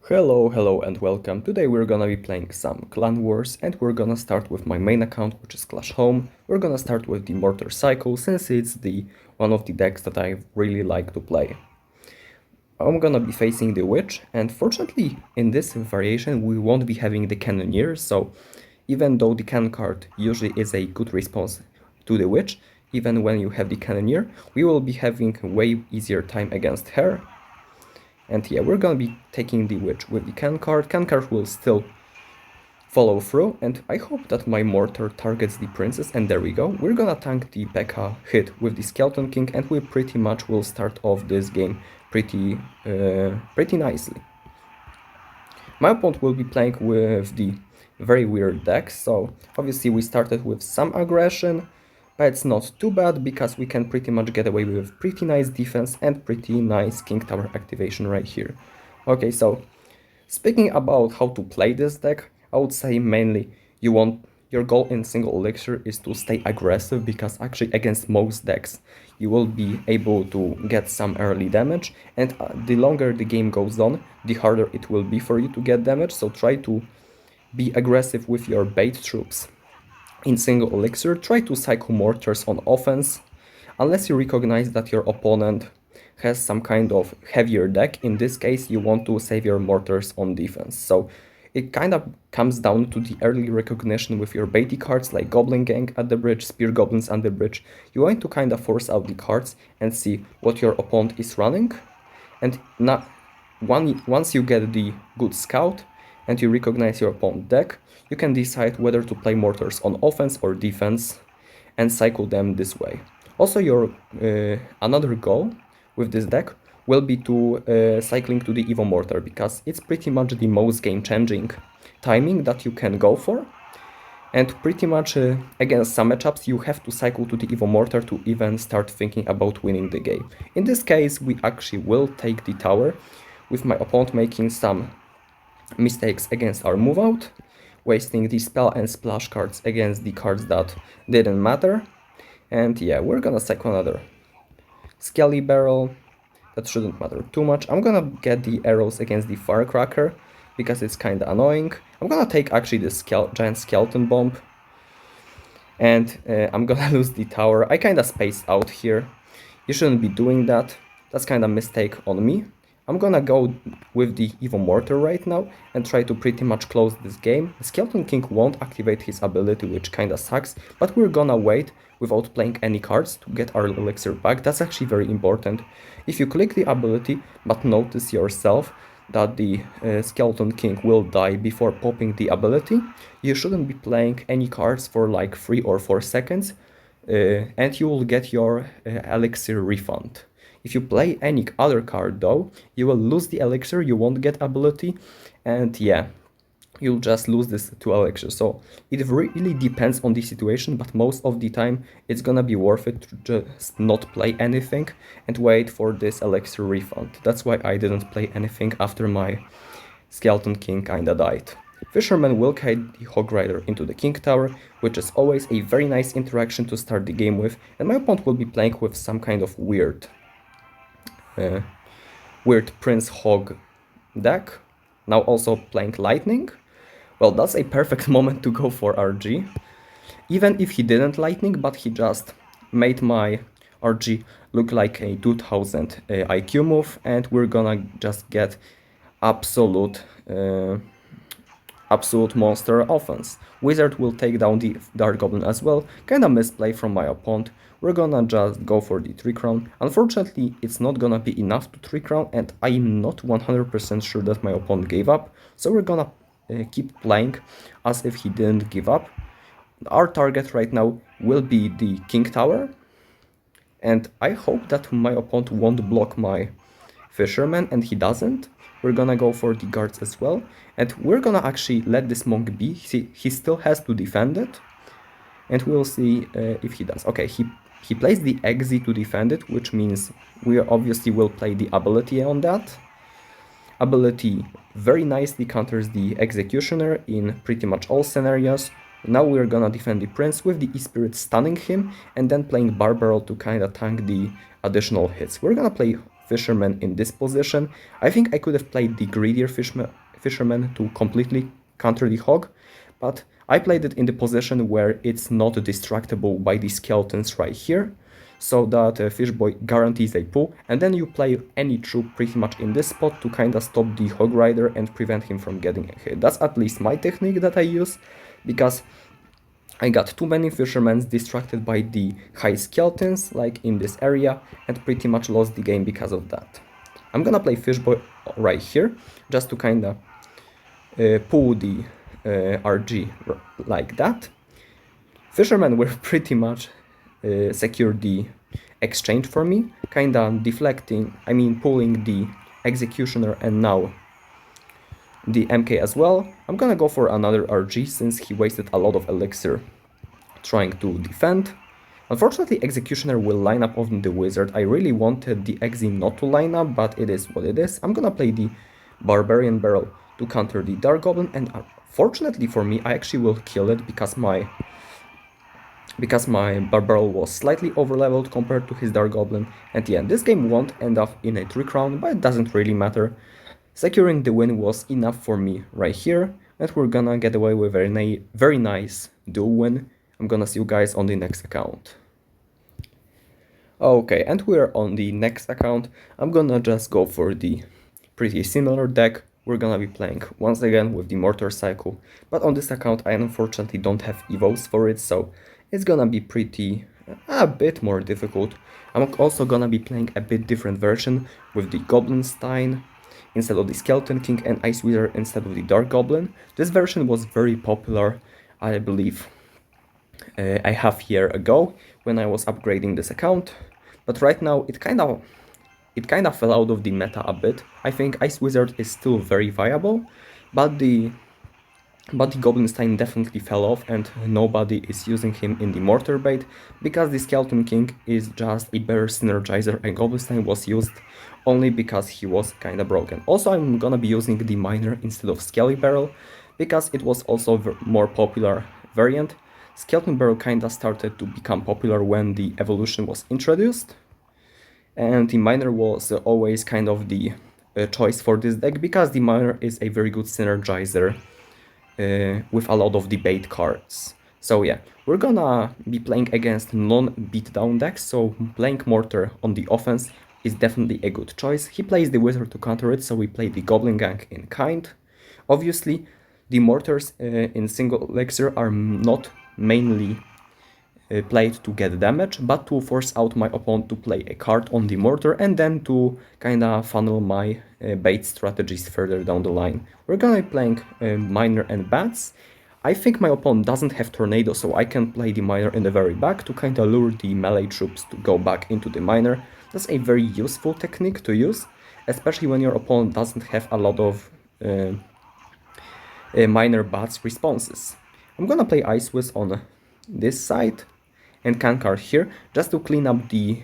Hello and welcome. Today we're gonna be playing some Clan Wars and we're gonna start with my main account, which is Clash Home. We're gonna start with the Mortar Cycle since it's the one of the decks that I really like to play. I'm gonna be facing the Witch, and fortunately in this variation we won't be having the Cannoneer, so even though the Cannon card usually is a good response to the Witch, even when you have the Cannoneer, we will be having a way easier time against her. And yeah, we're gonna be taking the Witch with the Cannon card. Cannon card will still follow through, and I hope that my Mortar targets the Princess, and there we go. We're gonna tank the P.E.K.K.A hit with the Skeleton King, and we pretty much will start off this game pretty nicely. My opponent will be playing with the very weird deck, so obviously we started with some aggression, but it's not too bad because we can pretty much get away with pretty nice defense and pretty nice King Tower activation right here. Okay, so speaking about how to play this deck, I would say mainly your goal in single elixir is to stay aggressive, because actually against most decks you will be able to get some early damage, and the longer the game goes on, the harder it will be for you to get damage, so try to be aggressive with your bait troops. In single elixir, try to cycle mortars on offense, unless you recognize that your opponent has some kind of heavier deck. In this case, you want to save your mortars on defense. So it kind of comes down to the early recognition with your baity cards like Goblin Gang at the bridge, Spear Goblins on the bridge. You want to kind of force out the cards and see what your opponent is running. And once you get the good scout and you recognize your opponent deck, you can decide whether to play mortars on offense or defense and cycle them this way. Also, your another goal with this deck will be to cycling to the Evo Mortar, because it's pretty much the most game-changing timing that you can go for. And pretty much against some matchups you have to cycle to the Evo Mortar to even start thinking about winning the game. In this case, we actually will take the tower, with my opponent making some mistakes against our move out, wasting the spell and splash cards against the cards that didn't matter. And yeah, we're gonna cycle another Skelly Barrel. That shouldn't matter too much. I'm gonna get the arrows against the Firecracker, because it's kinda annoying. I'm gonna take actually the giant skeleton bomb, and I'm gonna lose the tower. I kinda spaced out here. You shouldn't be doing that. That's kinda a mistake on me. I'm gonna go with the Evo Mortar right now and try to pretty much close this game. The Skeleton King won't activate his ability, which kinda sucks, but we're gonna wait without playing any cards to get our elixir back. That's actually very important. If you click the ability but notice yourself that the Skeleton King will die before popping the ability, you shouldn't be playing any cards for like 3 or 4 seconds, and you will get your elixir refund. If you play any other card though, you will lose the elixir, you won't get ability, and yeah, you'll just lose this 2 elixir. So it really depends on the situation, but most of the time it's gonna be worth it to just not play anything and wait for this elixir refund. That's why I didn't play anything after my Skeleton King kinda died. Fisherman will kite the Hog Rider into the King Tower, which is always a very nice interaction to start the game with, and my opponent will be playing with some kind of weird Prince Hog deck, now also playing Lightning. Well, that's a perfect moment to go for RG. Even if he didn't Lightning, but he just made my RG look like a 2000 IQ move, and we're gonna just get absolute monster offense. Wizard will take down the Dart Goblin as well. Kinda misplay from my opponent. We're gonna just go for the 3 crown. Unfortunately, it's not gonna be enough to 3 crown, and I'm not 100% sure that my opponent gave up. So we're gonna keep playing as if he didn't give up. Our target right now will be the King Tower, and I hope that my opponent won't block my Fisherman, and he doesn't. We're gonna go for the guards as well, and we're gonna actually let this monk be. He still has to defend it, and we'll see if he does. Okay, he plays the Exi to defend it, which means we obviously will play the ability on that. Ability very nicely counters the Executioner in pretty much all scenarios. Now we're gonna defend the Prince with the E-Spirit stunning him, and then playing Barbarel to kinda tank the additional hits. We're gonna play Fisherman in this position. I think I could have played the greedier Fisherman to completely counter the Hog, but I played it in the position where it's not distractable by the skeletons right here, so that Fishboy guarantees a pull, and then you play any troop pretty much in this spot to kinda stop the Hog Rider and prevent him from getting a hit. That's at least my technique that I use, because I got too many fishermen distracted by the high skeletons, like in this area, and pretty much lost the game because of that. I'm gonna play Fishboy right here, just to kinda pull the RG like that. Fishermen were pretty much secure the exchange for me, kinda deflecting, pulling the Executioner and now the MK as well. I'm gonna go for another RG since he wasted a lot of elixir trying to defend. Unfortunately, Executioner will line up on the Wizard. I really wanted the Exe not to line up, but it is what it is. I'm gonna play the Barbarian Barrel to counter the Dark Goblin, and fortunately for me, I actually will kill it because my Barbarel was slightly overleveled compared to his Dark Goblin. And yeah, this game won't end up in a 3-crown, but it doesn't really matter. Securing the win was enough for me right here, and we're gonna get away with a very nice duel win. I'm gonna see you guys on the next account. Okay, and we're on the next account. I'm gonna just go for the pretty similar deck. We're gonna be playing once again with the Mortar Cycle, but on this account I unfortunately don't have evos for it, so it's gonna be a bit more difficult. I'm also gonna be playing a bit different version with the Goblinstein instead of the Skeleton King and Ice Wizard instead of the Dark Goblin. This version was very popular, I believe, a half year ago when I was upgrading this account, but right now it kind of fell out of the meta a bit. I think Ice Wizard is still very viable, but the Goblinstein definitely fell off and nobody is using him in the Mortar bait because the Skeleton King is just a better synergizer and Goblinstein was used only because he was kinda broken. Also, I'm gonna be using the Miner instead of Skelly Barrel because it was also a more popular variant. Skeleton Barrel kinda started to become popular when the evolution was introduced, and the Miner was always kind of the choice for this deck because the Miner is a very good synergizer with a lot of debate cards. So yeah, we're gonna be playing against non-beatdown decks, so playing Mortar on the offense is definitely a good choice. He plays the Wizard to counter it, so we play the Goblin Gang in kind. Obviously, the Mortars in single elixir are not mainly played to get damage, but to force out my opponent to play a card on the Mortar and then to kinda funnel my bait strategies further down the line. We're gonna be playing Miner and Bats. I think my opponent doesn't have Tornado, so I can play the Miner in the very back to kinda lure the melee troops to go back into the Miner. That's a very useful technique to use, especially when your opponent doesn't have a lot of Miner Bats responses. I'm gonna play Ice Wiz on this side and Kankar here, just to clean up the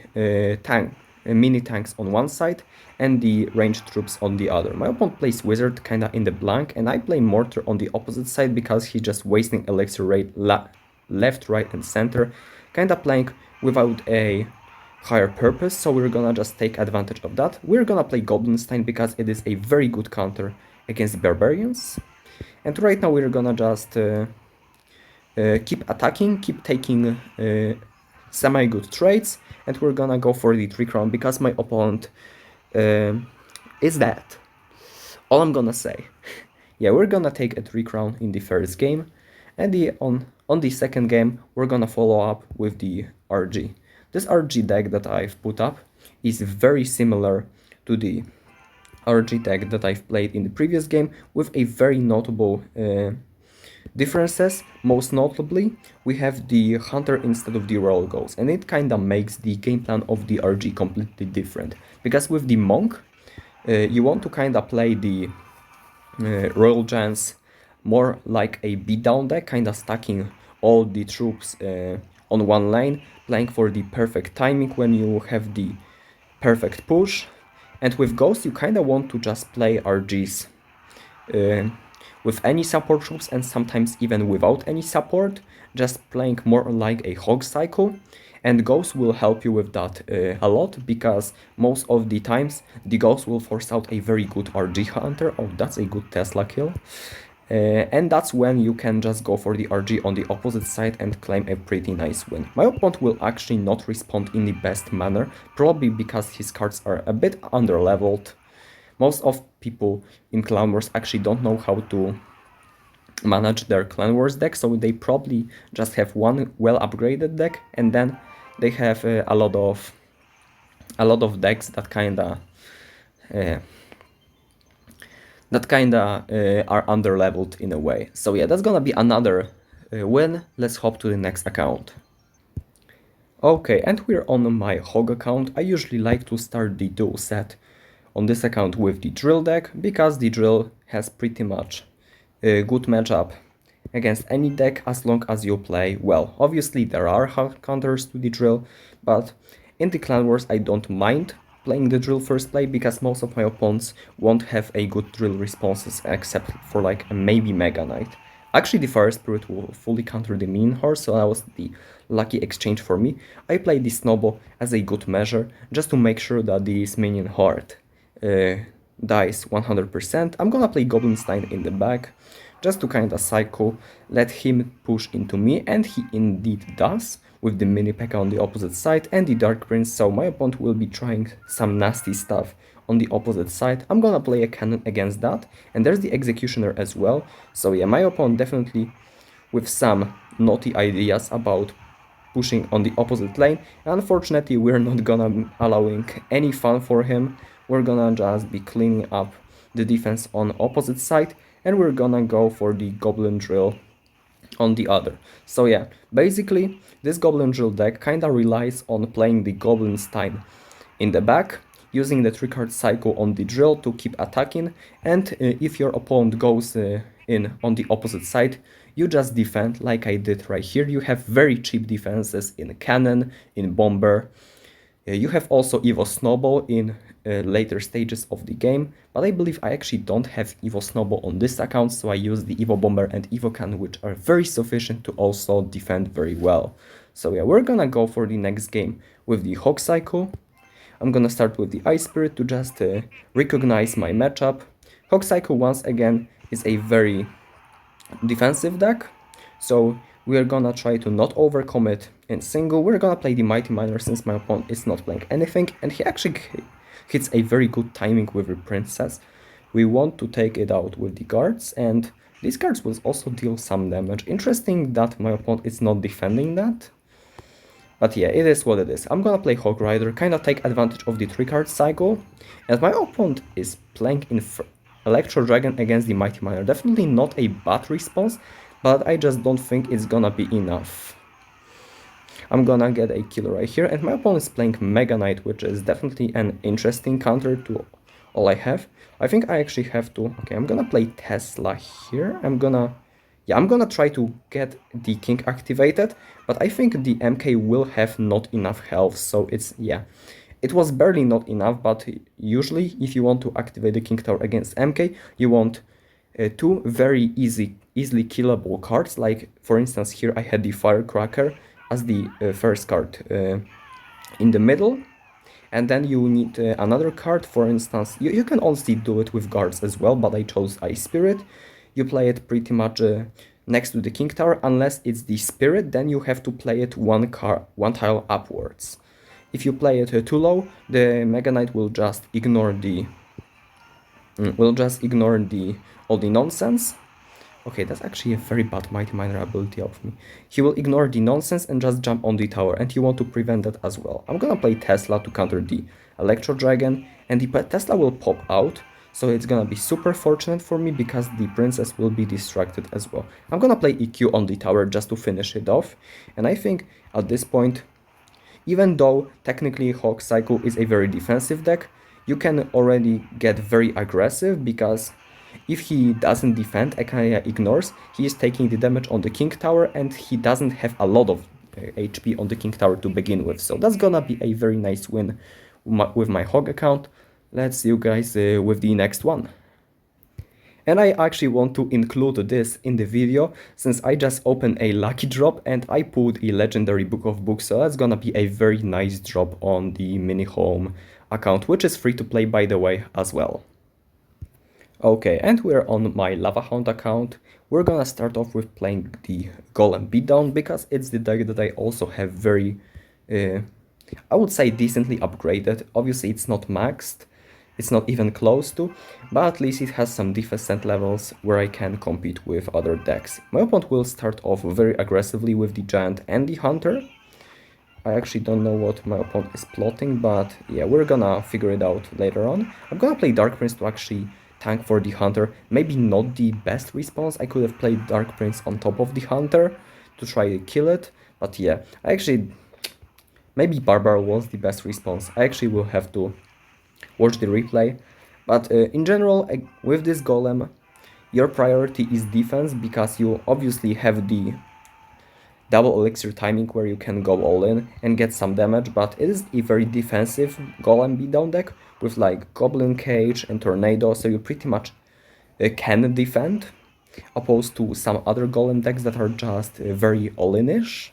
mini tanks on one side and the ranged troops on the other. My opponent plays Wizard kinda in the blank, and I play Mortar on the opposite side because he's just wasting elixir rate left, right and center, kinda playing without a higher purpose, so we're gonna just take advantage of that. We're gonna play Goblinstein because it is a very good counter against Barbarians, and right now we're gonna just keep attacking, keep taking semi-good trades, and we're gonna go for the 3-crown because my opponent is dead. All I'm gonna say. Yeah, we're gonna take a 3-crown in the first game, and on the second game we're gonna follow up with the RG. This RG deck that I've put up is very similar to the RG deck that I've played in the previous game, with a very notable differences. Most notably, we have the Hunter instead of the Royal Ghost, and it kinda makes the game plan of the RG completely different. Because with the Monk, you want to kinda play the Royal Giants more like a beatdown deck, kinda stacking all the troops on one lane, playing for the perfect timing when you have the perfect push. And with Ghost, you kinda want to just play RGs with any support troops and sometimes even without any support, just playing more like a hog cycle. And Ghost will help you with that a lot, because most of the times the Ghost will force out a very good RG Hunter. Oh, that's a good Tesla kill. And that's when you can just go for the RG on the opposite side and claim a pretty nice win. My opponent will actually not respond in the best manner, probably because his cards are a bit underleveled. Most of people in Clan Wars actually don't know how to manage their Clan Wars deck, so they probably just have one well upgraded deck, and then they have a lot of decks that kinda are underleveled in a way. So yeah, that's gonna be another win. Let's hop to the next account. Okay, and we're on my Hog account. I usually like to start the duel set on this account with the Drill deck, because the Drill has pretty much a good matchup against any deck as long as you play well. Obviously there are hard counters to the Drill, but in the Clan Wars I don't mind playing the Drill first play, because most of my opponents won't have a good Drill responses except for like a maybe Mega Knight. Actually, the Fire Spirit will fully counter the Minion Horse, so that was the lucky exchange for me. I played the Snowball as a good measure, just to make sure that this Minion Horde dies 100%. I'm gonna play Goblin Stein in the back, just to kinda cycle, let him push into me, and he indeed does, with the Mini P.E.K.K.A on the opposite side and the Dark Prince, so my opponent will be trying some nasty stuff on the opposite side. I'm gonna play a cannon against that, and there's the Executioner as well, so yeah, my opponent definitely with some naughty ideas about pushing on the opposite lane. Unfortunately, we're not gonna allowing any fun for him. We're gonna just be cleaning up the defense on opposite side, and we're gonna go for the Goblin Drill on the other. So yeah, basically this Goblin Drill deck kinda relies on playing the Goblin Stein in the back, using the 3-card cycle on the Drill to keep attacking, and if your opponent goes in on the opposite side, you just defend like I did right here. You have very cheap defenses in Cannon, in Bomber. You have also Evo Snowball in later stages of the game, but I believe I actually don't have Evo Snowball on this account, so I use the Evo Bomber and Evo Cannon, which are very sufficient to also defend very well. So yeah, we're gonna go for the next game with the Hog Cycle. I'm gonna start with the Ice Spirit to just recognize my matchup. Hog Cycle once again is a very defensive deck, so we are gonna try to not overcommit in single. We're gonna play the Mighty Miner since my opponent is not playing anything, and he actually hits a very good timing with the Princess. We want to take it out with the guards, and these cards will also deal some damage. Interesting that my opponent is not defending that. But yeah, it is what it is. I'm gonna play Hog Rider, kinda take advantage of the 3-card cycle, and my opponent is playing in Electro Dragon against the Mighty Miner. Definitely not a bad response, but I just don't think it's gonna be enough. I'm gonna get a kill right here, and my opponent is playing Mega Knight, which is definitely an interesting counter to all I have. I think I actually have to... Okay, I'm gonna play Tesla here. I'm gonna try to get the King activated, but I think the MK will have not enough health, so it's... yeah. It was barely not enough, but usually if you want to activate the King Tower against MK, you want two very easily killable cards, like for instance here I had the Firecracker as the first card in the middle, and then you need another card. For instance, you can also do it with guards as well, but I chose Ice Spirit. You play it pretty much next to the King Tower. Unless it's the Spirit, then you have to play it one tile upwards. If you play it too low, the Mega Knight will just ignore the all the nonsense. Okay, that's actually a very bad Mighty Miner ability of me. He will ignore the nonsense and just jump on the tower, and you want to prevent that as well. I'm gonna play Tesla to counter the Electro Dragon, and the Tesla will pop out, so it's gonna be super fortunate for me because the Princess will be distracted as well. I'm gonna play EQ on the tower just to finish it off, and I think at this point, even though technically Hog Cycle is a very defensive deck, you can already get very aggressive, because if he doesn't defend, Ekaya ignores, he is taking the damage on the King Tower, and he doesn't have a lot of HP on the King Tower to begin with. So that's gonna be a very nice win with my Hog account. Let's see you guys with the next one. And I actually want to include this in the video since I just opened a lucky drop and I pulled a legendary book of books, so that's gonna be a very nice drop on the mini home account, which is free to play by the way as well. Okay, and we're on my Lava Hound account. We're gonna start off with playing the Golem Beatdown because it's the deck that I also have very, I would say decently upgraded. Obviously it's not maxed, it's not even close to, but at least it has some decent levels where I can compete with other decks. My opponent will start off very aggressively with the Giant and the Hunter. I actually don't know what my opponent is plotting, but yeah, we're gonna figure it out later on. I'm gonna play Dark Prince to actually tank for the Hunter. Maybe not the best response. I could have played Dark Prince on top of the Hunter to try to kill it, but yeah, maybe Barbar was the best response. I actually will have to watch the replay, but in general, with this Golem, your priority is defense because you obviously have the double elixir timing where you can go all in and get some damage, but it is a very defensive Golem beatdown deck with like Goblin Cage and Tornado, so you pretty much can defend, opposed to some other Golem decks that are just very all-in-ish.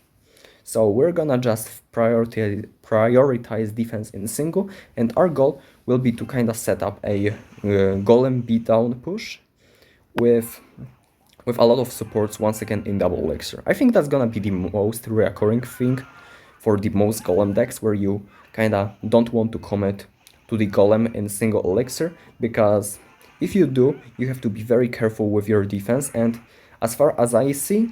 So we're gonna just prioritize defense in single, and our goal will be to kind of set up a Golem beatdown push with a lot of supports once again in double elixir. I think that's gonna be the most recurring thing for the most Golem decks, where you kinda don't want to commit to the Golem in single elixir, because if you do, you have to be very careful with your defense, and as far as I see,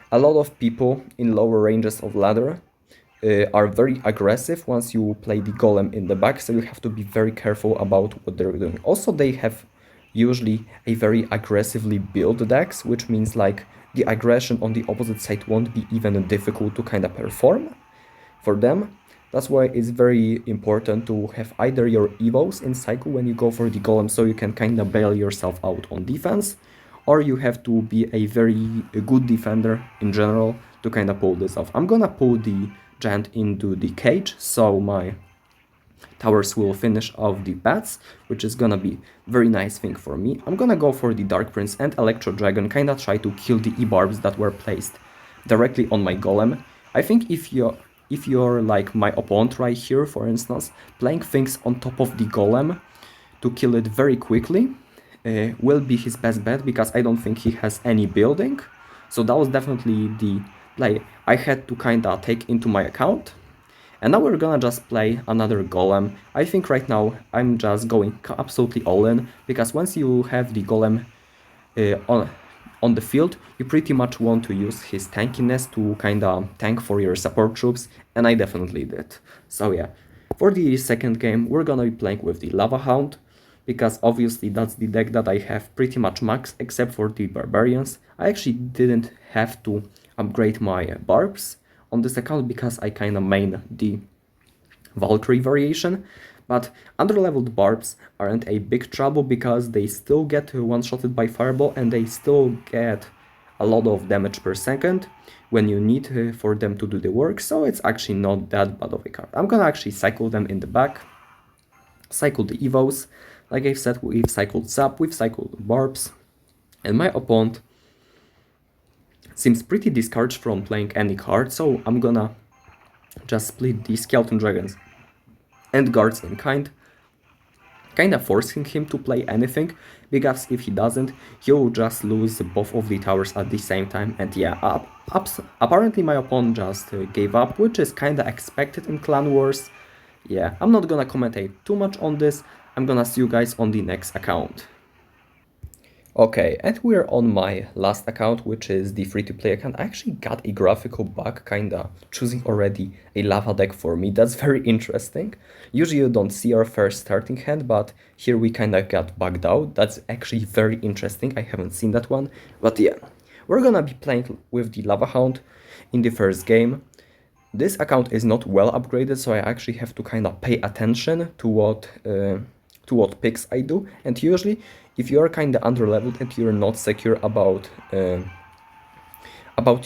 a lot of people in lower ranges of ladder are very aggressive once you play the Golem in the back, so you have to be very careful about what they're doing. Also, they have usually a very aggressively built decks, which means like the aggression on the opposite side won't be even difficult to kind of perform for them. That's why it's very important to have either your evos in cycle when you go for the Golem, so you can kind of bail yourself out on defense, or you have to be a very good defender in general to kind of pull this off. I'm gonna pull the Giant into the cage, so my towers will finish off the bats, which is gonna be very nice thing for me. I'm gonna go for the Dark Prince and Electro Dragon, kinda try to kill the E-Barbs that were placed directly on my Golem. I think if you're like my opponent right here, for instance, playing things on top of the Golem to kill it very quickly will be his best bet, because I don't think he has any building. So that was definitely the play I had to kinda take into my account. And now we're gonna just play another Golem. I think right now I'm just going absolutely all in, because once you have the Golem on the field, you pretty much want to use his tankiness to kinda tank for your support troops, and I definitely did. So yeah, for the second game we're gonna be playing with the Lava Hound, because obviously that's the deck that I have pretty much max, except for the Barbarians. I actually didn't have to upgrade my Barbs on this account because I kinda main the Valkyrie variation, but underleveled Barbs aren't a big trouble because they still get one-shotted by Fireball, and they still get a lot of damage per second when you need for them to do the work, so it's actually not that bad of a card. I'm gonna actually cycle them in the back, cycle the Evos. Like I've said, we've cycled Zap, we've cycled Barbs, and my opponent seems pretty discouraged from playing any card, so I'm gonna just split the Skeleton Dragons and Guards in kind, kinda forcing him to play anything, because if he doesn't, he'll just lose both of the towers at the same time. And yeah, apparently my opponent just gave up, which is kinda expected in Clan Wars. Yeah, I'm not gonna commentate too much on this. I'm gonna see you guys on the next account. Okay, and we're on my last account, which is the free-to-play account. I actually got a graphical bug, kinda choosing already a lava deck for me. That's very interesting. Usually you don't see our first starting hand, but here we kinda got bugged out. That's actually very interesting. I haven't seen that one. But yeah, we're gonna be playing with the Lava Hound in the first game. This account is not well upgraded, so I actually have to kinda pay attention to what picks I do, and usually if you are kinda underleveled and you're not secure about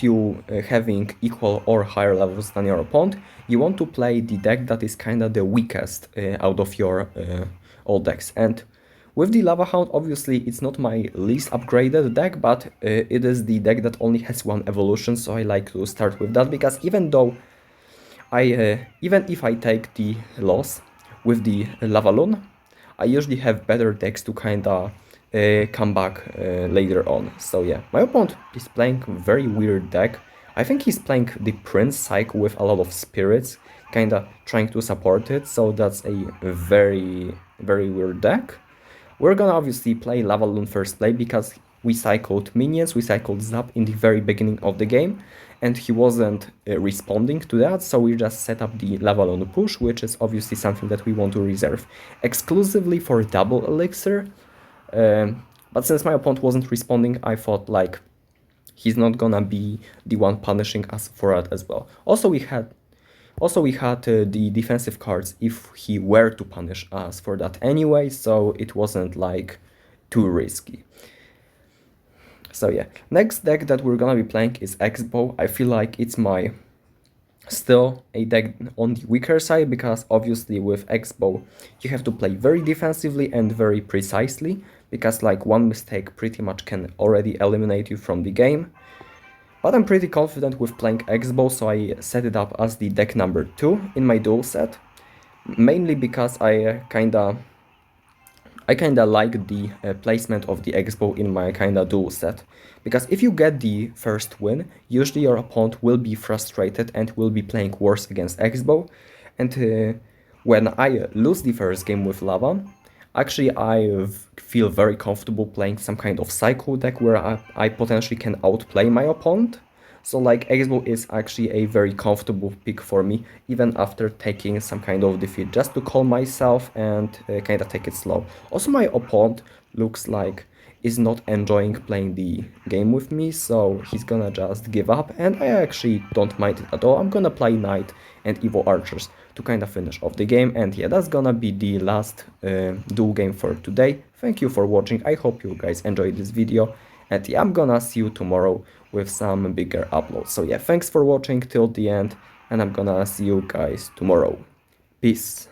you having equal or higher levels than your opponent, you want to play the deck that is kinda the weakest out of your all decks. And With the Lava Hound, obviously it's not my least upgraded deck, but it is the deck that only has one evolution, so I like to start with that, because even if I take the loss with the Lavaloon, I usually have better decks to kinda come back later on. So yeah, my opponent is playing a very weird deck. I think he's playing the Prince Cycle with a lot of spirits, kinda trying to support it, so that's a very, very weird deck. We're gonna obviously play Lavaloon first play because we cycled minions, we cycled Zap in the very beginning of the game, and he wasn't responding to that, so we just set up the Lavaloon push, which is obviously something that we want to reserve exclusively for double elixir. But since my opponent wasn't responding, I thought like he's not gonna be the one punishing us for that as well. Also, we had the defensive cards if he were to punish us for that anyway, so it wasn't like too risky. So yeah, next deck that we're gonna be playing is X-Bow. I feel like it's still a deck on the weaker side, because obviously with X-Bow you have to play very defensively and very precisely, because like one mistake pretty much can already eliminate you from the game. But I'm pretty confident with playing X-Bow, so I set it up as the deck number 2 in my duel set, mainly because I kinda like the placement of the X-Bow in my kinda duel set. Because if you get the first win, usually your opponent will be frustrated and will be playing worse against X-Bow. And when I lose the first game with Lava, actually I feel very comfortable playing some kind of cycle deck where I potentially can outplay my opponent. So like X-Bow is actually a very comfortable pick for me, even after taking some kind of defeat, just to calm myself and kind of take it slow. Also, my opponent looks like is not enjoying playing the game with me, so he's gonna just give up, and I actually don't mind it at all. I'm gonna play Knight and Evo Archers to kind of finish off the game, and yeah, that's gonna be the last duel game for today. Thank you for watching, I hope you guys enjoyed this video, and yeah, I'm gonna see you tomorrow with some bigger uploads. So yeah, thanks for watching till the end, and I'm gonna see you guys tomorrow. Peace.